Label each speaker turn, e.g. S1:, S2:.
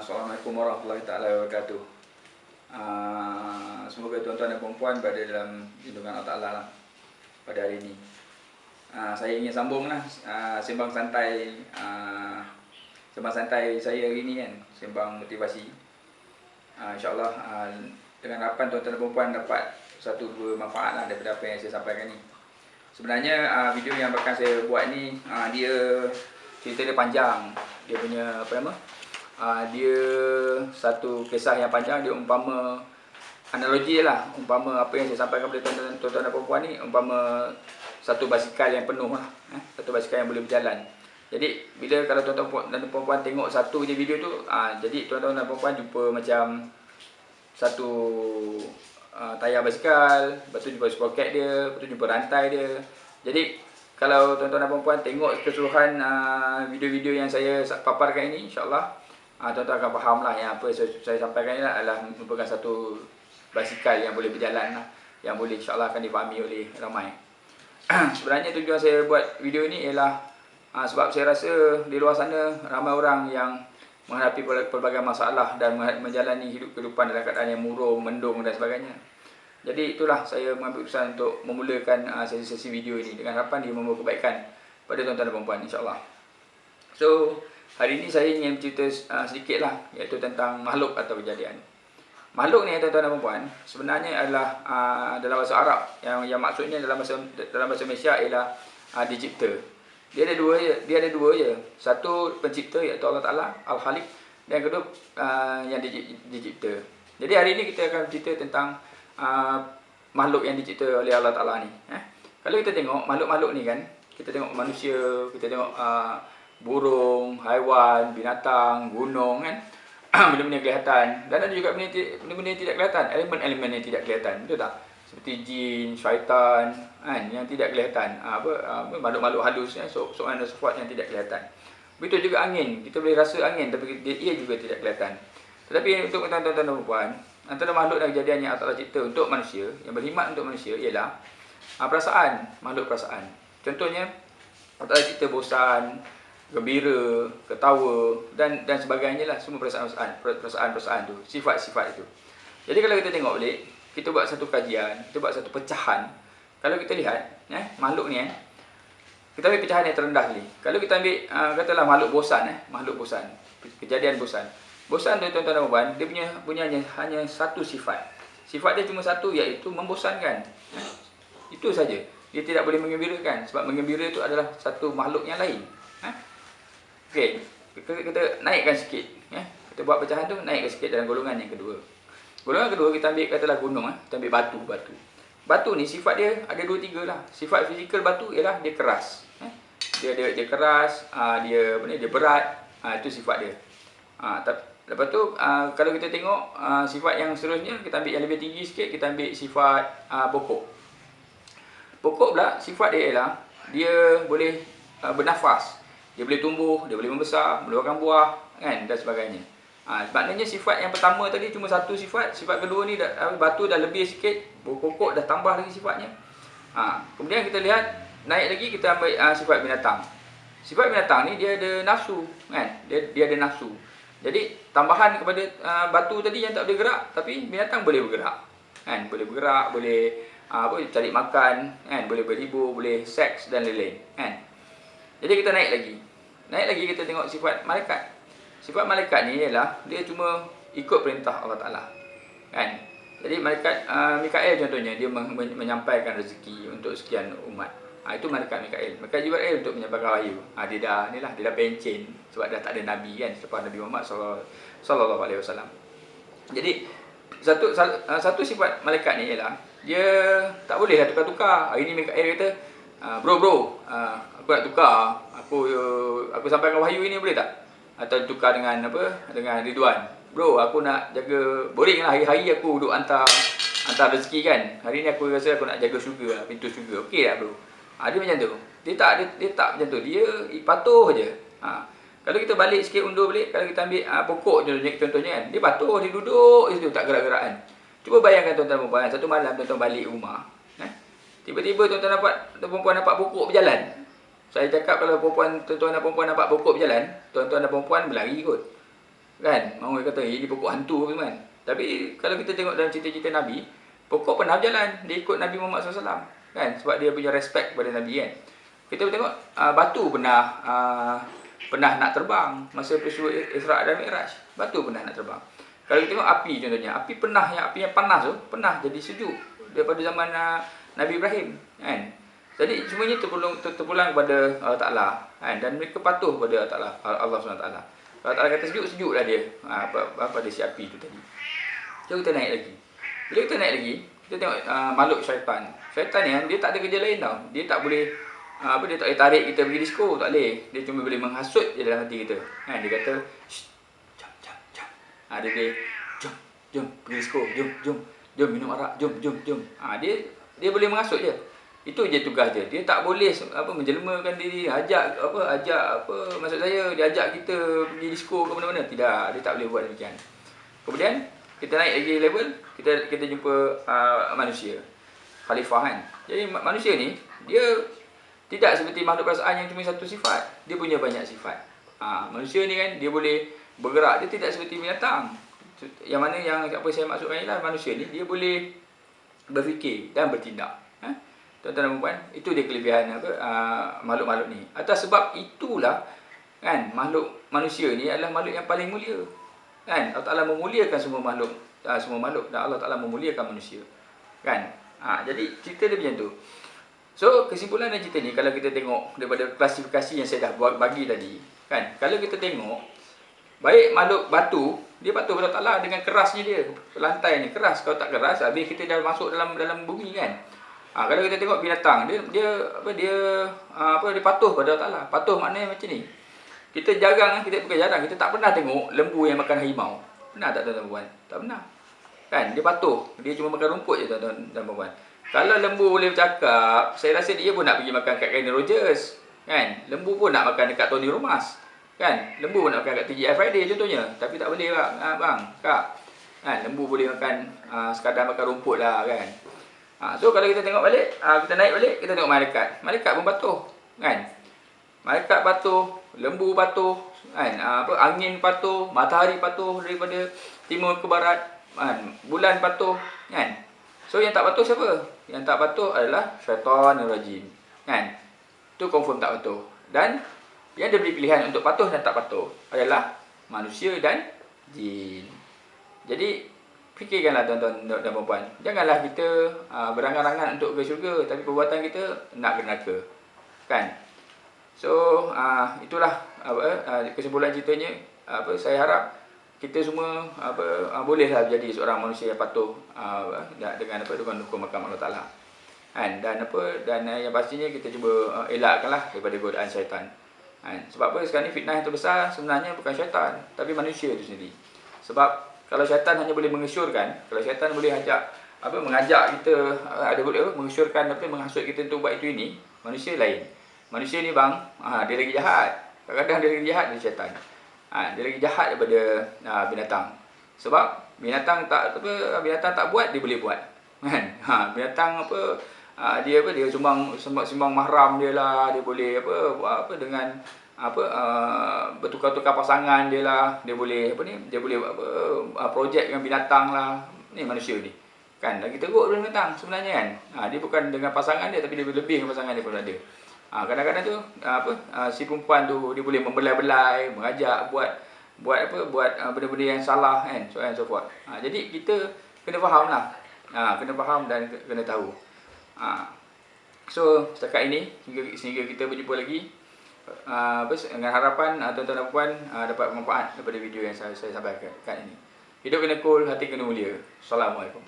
S1: Assalamualaikum warahmatullahi taala wabarakatuh. Semoga tuan-tuan dan puan-puan berada dalam lindungan Allah Ta'ala lah pada hari ini. Saya ingin sambung lah sembang santai saya hari ini kan, sembang motivasi. InsyaAllah dengan harapan tuan-tuan dan puan-puan dapat satu dua manfaat lah daripada apa yang saya sampaikan ni. Sebenarnya video yang akan saya buat ni dia cerita dia panjang. Dia punya dia satu kisah yang panjang. Dia umpama analogi lah, umpama apa yang saya sampaikan kepada tuan-tuan dan puan-puan ni umpama satu basikal yang penuh lah, satu basikal yang boleh berjalan. Jadi bila kalau tuan-tuan dan puan-puan tengok satu je video tu, jadi tuan-tuan dan puan-puan jumpa macam satu tayar basikal, lepas tu jumpa sproket dia, lepas tu jumpa rantai dia. Jadi kalau tuan-tuan dan puan-puan tengok keseluruhan video-video yang saya paparkan ini, insyaAllah tuan-tuan akan faham lah yang apa saya sampaikan ini adalah merupakan satu basikal yang boleh berjalan lah, yang boleh insyaAllah akan difahami oleh ramai. Sebenarnya tujuan saya buat video ini ialah sebab saya rasa di luar sana ramai orang yang menghadapi pelbagai masalah dan menjalani kehidupan dalam keadaan yang murung, mendung dan sebagainya. Jadi itulah saya mengambil keputusan untuk memulakan sesi-sesi video ini dengan harapan dia membawa kebaikan pada tuan-tuan dan puan-puan, insyaAllah. So, hari ini saya ingin bercerita sedikit lah, iaitu tentang makhluk atau kejadian. Makhluk ni tuan-tuan dan puan-puan sebenarnya adalah dalam bahasa Arab yang maksudnya dalam bahasa Malaysia ialah dicipta. Dia ada dua je. Satu pencipta iaitu Allah Ta'ala, Al-Khaliq, dan yang kedua yang dicipta. Jadi hari ini kita akan cerita tentang makhluk yang dicipta oleh Allah Ta'ala ni. Kalau kita tengok makhluk-makhluk ni kan, kita tengok manusia, kita tengok burung, haiwan, binatang, gunung kan, benda-benda yang kelihatan. Dan ada juga benda-benda yang tidak kelihatan, elemen-elemen yang tidak kelihatan, betul tak? Seperti jin, syaitan kan, yang tidak kelihatan, makhluk-makhluk halus kan, soalan dan sifat yang tidak kelihatan. Begitu juga angin, kita boleh rasa angin tapi ia juga tidak kelihatan. Tetapi untuk tuan-tuan dan puan, antara makhluk dan kejadian yang Allah cipta untuk manusia, yang berkhidmat untuk manusia ialah perasaan, makhluk perasaan. Contohnya Allah cipta bosan, gembira, ketawa dan sebagainya lah, semua perasaan-perasaan tu, sifat-sifat itu. Jadi kalau kita tengok balik, kita buat satu kajian, kita buat satu pecahan. Kalau kita lihat makhluk ni kita ambil pecahan yang terendah ni. Kalau kita ambil katalah makhluk bosan, kejadian bosan. Bosan tu tuan-tuan dan puan, dia punya hanya satu sifat. Sifat dia cuma satu, iaitu membosankan. Itu saja. Dia tidak boleh menggembirakan, sebab menggembira itu adalah satu makhluk yang lain. Okey, kita naikkan sikit. Kita buat pecahan tu, naikkan sikit dalam golongan yang kedua. Golongan kedua kita ambil katalah gunung, kita ambil batu. Batu ni sifat dia ada 2-3 lah. Sifat fizikal batu ialah dia keras. Dia keras, dia berat. Itu sifat dia. Lepas tu kalau kita tengok sifat yang seterusnya, kita ambil yang lebih tinggi sikit, kita ambil sifat pokok. Pokok pula sifat dia ialah dia boleh bernafas, dia boleh tumbuh, dia boleh membesar, mengeluarkan buah kan, dan sebagainya. Maknanya sifat yang pertama tadi cuma satu sifat, sifat kedua ni batu dah lebih sikit, pokok dah tambah lagi sifatnya. Kemudian kita lihat naik lagi, kita ambil sifat binatang. Sifat binatang ni dia ada nafsu kan, dia ada nafsu. Jadi tambahan kepada batu tadi yang tak boleh gerak, tapi binatang boleh bergerak kan, boleh bergerak, boleh cari makan kan, boleh berhibur, boleh seks dan lain-lain kan. Jadi kita naik lagi kita tengok sifat malaikat. Sifat malaikat ni ialah dia cuma ikut perintah Allah Ta'ala kan. Jadi malaikat Mikael contohnya, dia menyampaikan rezeki untuk sekian umat. Itu malaikat Mikael. Malaikat Jibril untuk menyampaikan wahyu. Dia dah pencen sebab dah tak ada nabi kan selepas Nabi Muhammad sallallahu alaihi wasallam. Jadi satu sifat malaikat ni ialah dia tak boleh tukar-tukar. Hari ni Mikael kata, bro, aku nak tukar, aku sampaikan wahyu ini boleh tak? Atau tukar dengan dengan Ridwan. Bro, aku nak jaga, boring lah hari-hari aku duduk hantar rezeki kan. Hari ni aku rasa aku nak jaga syurga, pintu syurga. Okey tak bro? Dia macam tu. Dia tak macam tu. Dia patuh je. Kalau kita balik sikit, undur balik, kalau kita ambil pokok contohnya kan, dia patuh, dia duduk di situ, tak gerak-gerak kan. Cuba bayangkan tuan-tuan dan puan, satu malam tuan-tuan balik rumah, tiba-tiba tuan-tuan dan puan nampak pokok berjalan. Saya cakap kalau tuan-tuan dan puan nampak pokok berjalan, tuan-tuan dan puan berlari kot. Kan? Orang kata ini pokok hantu kan. Tapi kalau kita tengok dalam cerita-cerita Nabi, pokok pernah berjalan, dia ikut Nabi Muhammad SAW. Kan? Sebab dia punya respect kepada Nabi kan. Kita tengok batu pernah nak terbang masa peristiwa Isra' dan Mi'raj. Batu pernah nak terbang. Kalau kita tengok api contohnya, api yang panas tu pernah jadi sejuk daripada zaman Nabi Ibrahim kan. Jadi semuanya terpulang kepada Allah Taala kan, dan mereka patuh kepada Allah SWT. Allah Taala kata sejuklah dia pada si api tu tadi. Jom kita naik lagi. Bila kita naik lagi, kita tengok makhluk syaitan. Syaitan ni dia tak ada kerja lain tau. Dia tak boleh dia tak boleh tarik kita pergi disko, tak boleh. Dia cuma boleh menghasut je dalam hati kita. Kan dia kata, jom. Dia jom pergi disko, jom minum arak, jom. Dia boleh menghasut je. Itu je tugas dia. Dia tak boleh menjelmakan diri, ajak maksud saya dia ajak kita pergi disko ke mana-mana. Tidak, dia tak boleh buat demikian. Kemudian kita naik lagi level, kita jumpa manusia. Khalifah kan. Jadi manusia ni dia tidak seperti makhluk perasaan yang cuma satu sifat. Dia punya banyak sifat. Manusia ni kan dia boleh bergerak, dia tidak seperti binatang. Yang mana yang apa saya maksudkan ialah manusia ni dia boleh berfikir dan bertindak. Tuan-tuan dan puan, itu dia kelebihan makhluk-makhluk ni. Atas sebab itulah kan manusia ni adalah makhluk yang paling mulia. Kan Allah Taala memuliakan semua makhluk dan Allah Taala memuliakan manusia. Kan? Jadi cerita dia macam tu. So kesimpulan dari cerita ni kalau kita tengok daripada klasifikasi yang saya dah bagi tadi, kan? Kalau kita tengok baik makhluk batu, dia patuh kepada Allah Taala dengan kerasnya dia. Lantai ni keras, kalau tak keras habis kita dah masuk dalam bumi kan. Kalau kita tengok binatang, dia patuh pada Allah Taala. Patuh maknanya macam ni. Kita jarang, kita tak pernah tengok lembu yang makan harimau. Pernah tak tuan-tuan? Tak pernah. Kan dia patuh, dia cuma makan rumput je tuan-tuan dan puan. Kalau lembu boleh bercakap, saya rasa dia pun nak pergi makan kat Kenny Rogers. Kan? Lembu pun nak makan dekat Tony Romas. Kan? Lembu pun nak makan kat TGI Friday contohnya. Tapi tak boleh bang, kak. Kan? Lembu boleh makan sekadar makan rumput lah kan. So kalau kita tengok balik, kita naik balik, kita tengok malaikat. Malaikat pun patuh. Kan? Malaikat patuh, lembu patuh, kan? Angin patuh, matahari patuh daripada timur ke barat. Bulan patuh. Kan? So yang tak patuh siapa? Yang tak patuh adalah syaitan rajim. Kan? Itu confirm tak patuh. Dan yang diberi pilihan untuk patuh dan tak patuh adalah manusia dan jin. Jadi fikirkanlah tuan-tuan dan puan-puan. Janganlah kita berangan-angan untuk ke syurga, tapi perbuatan kita nak ke neraka. Kan? So itulah kesimpulan ceritanya. Saya harap kita semua bolehlah menjadi seorang manusia yang patuh dengan hukum mahkamah Allah Taala. Dan yang pastinya kita cuba elakkanlah daripada godaan syaitan. Sebab apa sekarang ni fitnah yang terbesar sebenarnya bukan syaitan, tapi manusia itu sendiri. Sebab kalau syaitan hanya boleh mengesyorkan, kalau syaitan boleh mengajak kita mengesyorkan menghasut kita untuk buat itu ini, manusia lain. Manusia ni bang, dia lagi jahat. Kadang-kadang dia lagi jahat dari syaitan. Dia lagi jahat daripada binatang. Sebab binatang tak buat, dia boleh buat. Kan? Binatang dia sumbang mahram dia lah, dia boleh dengan bertukar-tukar pasangan dia lah, dia boleh projek dengan binatang lah. Ni manusia ni. Kan lagi teruk daripada binatang sebenarnya kan. Dia bukan dengan pasangan dia, tapi dia lebih dengan pasangan dia pun ada. Kadang-kadang tu si perempuan tu dia boleh membelai-belai, mengajak buat benda-benda yang salah kan, so on and so forth. Jadi kita kena faham lah. Kena faham dan kena tahu. So setakat ini sehingga kita berjumpa lagi, dengan harapan tuan-tuan dan puan dapat manfaat daripada video yang saya sampaikan ini. Hidup kena cool, hati kena mulia. Assalamualaikum.